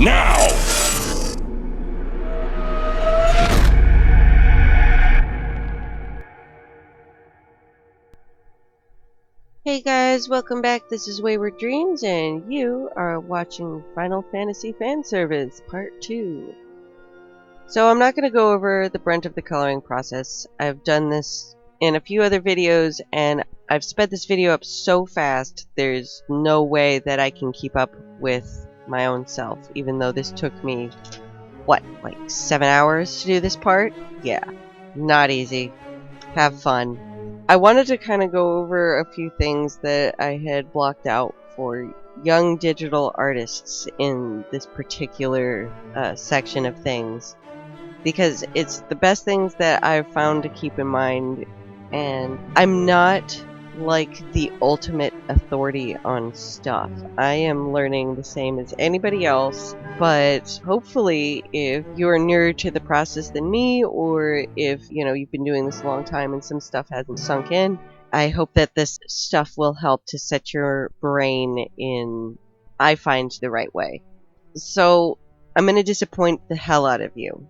now! Hey guys, welcome back. This is Wayward Dreams, and you are watching Final Fantasy Fan Service Part 2. So I'm not going to go over the brunt of the coloring process. I've done this in a few other videos, and I've sped this video up so fast, there's no way that I can keep up with my own self, even though this took me, what, like 7 hours to do this part? Yeah, not easy. Have fun. I wanted to kind of go over a few things that I had blocked out for young digital artists in this particular section of things, because it's the best things that I've found to keep in mind, and I'm not like the ultimate authority on stuff. I am learning the same as anybody else, but hopefully if you're nearer to the process than me, or if you've been doing this a long time and some stuff hasn't sunk in, I hope that this stuff will help to set your brain in, I find, the right way. So I'm going to disappoint the hell out of you,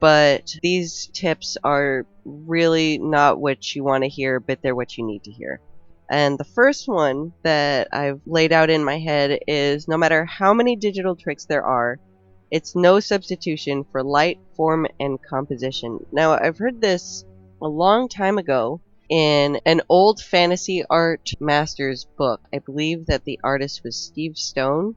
but these tips are really not what you want to hear, but they're what you need to hear. And the first one that I've laid out in my head is, no matter how many digital tricks there are, it's no substitution for light, form, and composition. Now, I've heard this a long time ago in an old fantasy art master's book. I believe that the artist was Steve Stone.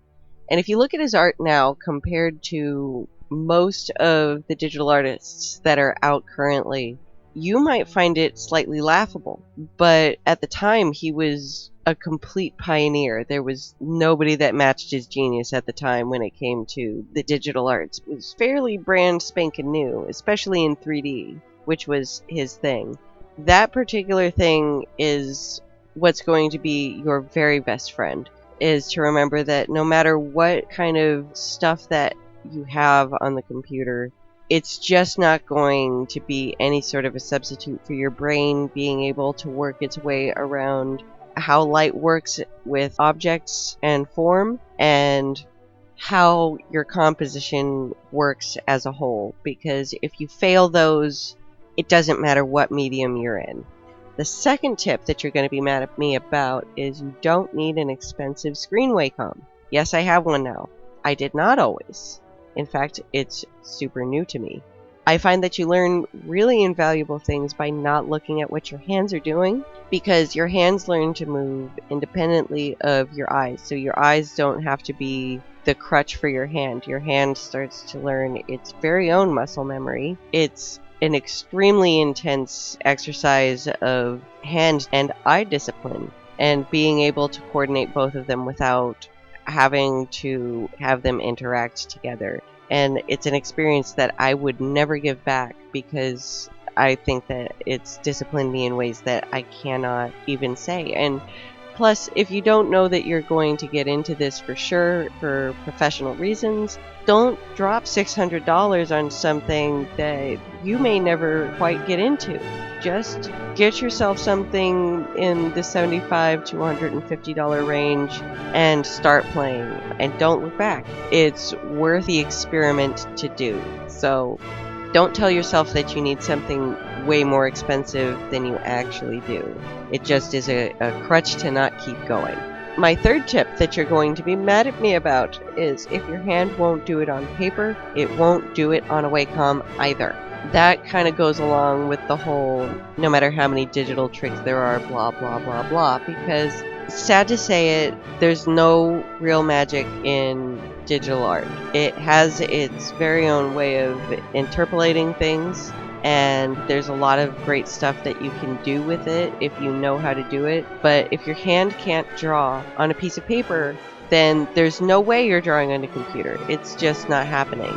And if you look at his art now compared to most of the digital artists that are out currently, you might find it slightly laughable. But at the time, he was a complete pioneer. There was nobody that matched his genius at the time when it came to the digital arts. It was fairly brand spanking new, especially in 3D, which was his thing. That particular thing is what's going to be your very best friend, is to remember that no matter what kind of stuff that you have on the computer, it's just not going to be any sort of a substitute for your brain being able to work its way around how light works with objects and form, and how your composition works as a whole. Because if you fail those, it doesn't matter what medium you're in. The second tip that you're going to be mad at me about is you don't need an expensive screen Wacom. Yes, I have one now. I did not always. In fact, it's super new to me. I find that you learn really invaluable things by not looking at what your hands are doing, because your hands learn to move independently of your eyes. So your eyes don't have to be the crutch for your hand. Your hand starts to learn its very own muscle memory. It's an extremely intense exercise of hand and eye discipline, and being able to coordinate both of them without having to have them interact together. And it's an experience that I would never give back, because I think that it's disciplined me in ways that I cannot even say. And plus, if you don't know that you're going to get into this for sure for professional reasons, don't drop $600 on something that you may never quite get into. Just get yourself something in the $75 to $150 range and start playing, and don't look back. It's worth the experiment to do. So don't tell yourself that you need something way more expensive than you actually do. It just is a crutch to not keep going. My third tip that you're going to be mad at me about is, if your hand won't do it on paper, it won't do it on a Wacom either. That kind of goes along with the whole, no matter how many digital tricks there are, blah, blah, blah, blah, because, sad to say it, there's no real magic in digital art. It has its very own way of interpolating things, and there's a lot of great stuff that you can do with it if you know how to do it. But if your hand can't draw on a piece of paper, then there's no way you're drawing on a computer. It's just not happening.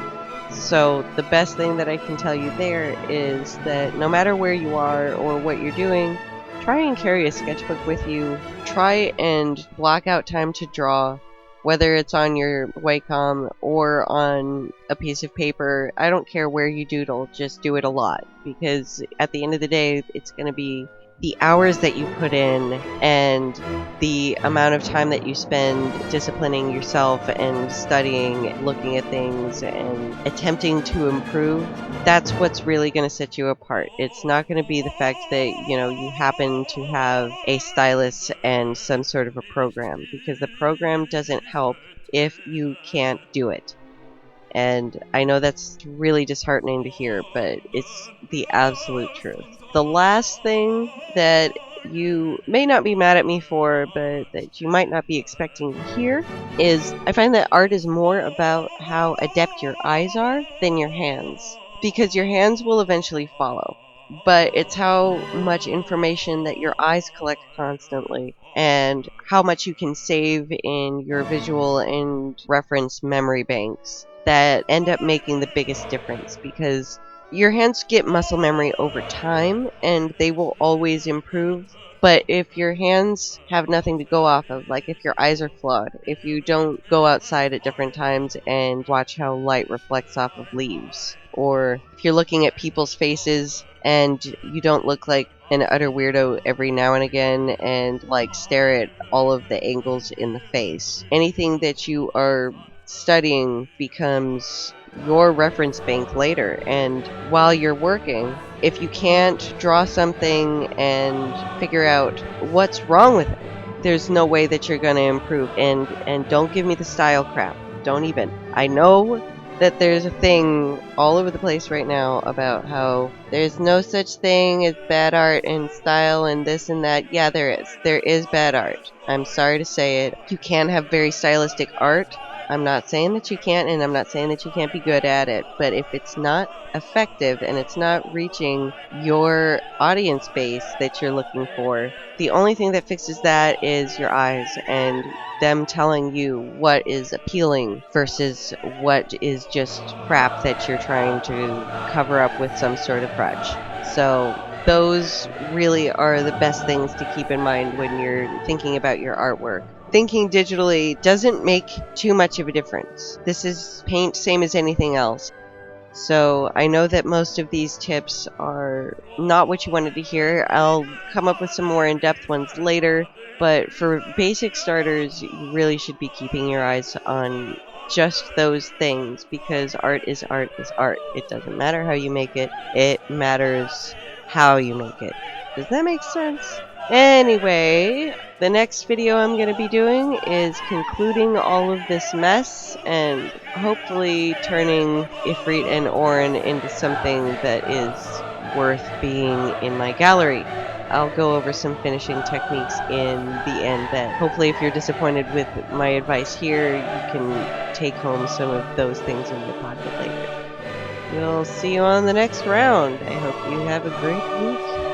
So the best thing that I can tell you there is that no matter where you are or what you're doing, try and carry a sketchbook with you. Try and block out time to draw, whether it's on your Wacom or on a piece of paper. I don't care where you doodle, just do it a lot, because at the end of the day, it's going to be the hours that you put in and the amount of time that you spend disciplining yourself and studying, looking at things and attempting to improve, that's what's really going to set you apart. It's not going to be the fact that, you happen to have a stylus and some sort of a program, because the program doesn't help if you can't do it. And I know that's really disheartening to hear, but it's the absolute truth. The last thing that you may not be mad at me for, but that you might not be expecting to hear, is I find that art is more about how adept your eyes are than your hands. Because your hands will eventually follow. But it's how much information that your eyes collect constantly and how much you can save in your visual and reference memory banks that end up making the biggest difference, because your hands get muscle memory over time and they will always improve. But if your hands have nothing to go off of, like if your eyes are flawed, if you don't go outside at different times and watch how light reflects off of leaves, or if you're looking at people's faces and you don't look like an utter weirdo every now and again and like stare at all of the angles in the face, anything that you are studying becomes your reference bank later. And while you're working, if you can't draw something and figure out what's wrong with it, there's no way that you're going to improve. And don't give me the style crap. Don't even. I know that there's a thing all over the place right now about how there's no such thing as bad art and style and this and that. Yeah, there is. There is bad art. I'm sorry to say it. You can have very stylistic art. I'm not saying that you can't, and I'm not saying that you can't be good at it, but if it's not effective and it's not reaching your audience base that you're looking for, the only thing that fixes that is your eyes and them telling you what is appealing versus what is just crap that you're trying to cover up with some sort of crutch. So those really are the best things to keep in mind when you're thinking about your artwork. Thinking digitally doesn't make too much of a difference. This is paint, same as anything else. So I know that most of these tips are not what you wanted to hear. I'll come up with some more in-depth ones later, but for basic starters, you really should be keeping your eyes on just those things, because art is art is art. It doesn't matter how you make it, it matters how you make it. Does that make sense? Anyway, the next video I'm going to be doing is concluding all of this mess and hopefully turning Ifrit and Orin into something that is worth being in my gallery. I'll go over some finishing techniques in the end that hopefully, if you're disappointed with my advice here, you can take home some of those things in your pocket later. We'll see you on the next round. I hope you have a great week.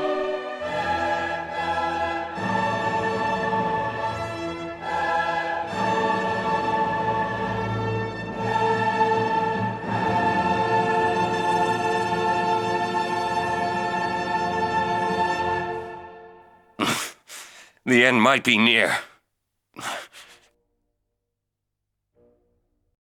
The end might be near.